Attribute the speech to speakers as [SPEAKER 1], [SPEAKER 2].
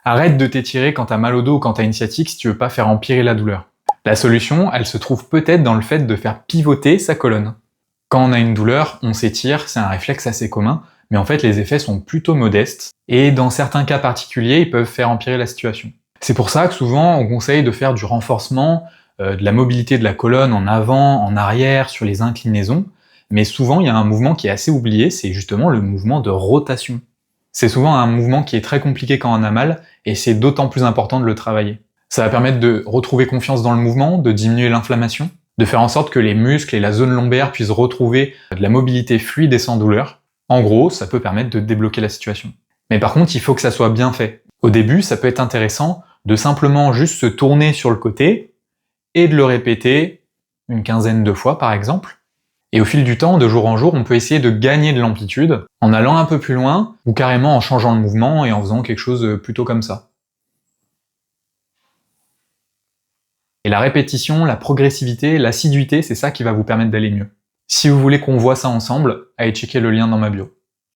[SPEAKER 1] Arrête de t'étirer quand t'as mal au dos ou quand t'as une sciatique si tu veux pas faire empirer la douleur. La solution, elle se trouve peut-être dans le fait de faire pivoter sa colonne. Quand on a une douleur, on s'étire, c'est un réflexe assez commun, mais en fait les effets sont plutôt modestes, et dans certains cas particuliers, ils peuvent faire empirer la situation. C'est pour ça que souvent on conseille de faire du renforcement, de la mobilité de la colonne en avant, en arrière, sur les inclinaisons, mais souvent il y a un mouvement qui est assez oublié, c'est justement le mouvement de rotation. C'est souvent un mouvement qui est très compliqué quand on a mal, et c'est d'autant plus important de le travailler. Ça va permettre de retrouver confiance dans le mouvement, de diminuer l'inflammation, de faire en sorte que les muscles et la zone lombaire puissent retrouver de la mobilité fluide et sans douleur. En gros, ça peut permettre de débloquer la situation. Mais par contre, il faut que ça soit bien fait. Au début, ça peut être intéressant de simplement juste se tourner sur le côté et de le répéter une quinzaine de fois par exemple. Et au fil du temps, de jour en jour, on peut essayer de gagner de l'amplitude en allant un peu plus loin ou carrément en changeant le mouvement et en faisant quelque chose plutôt comme ça. Et la répétition, la progressivité, l'assiduité, c'est ça qui va vous permettre d'aller mieux. Si vous voulez qu'on voit ça ensemble, allez checker le lien dans ma bio.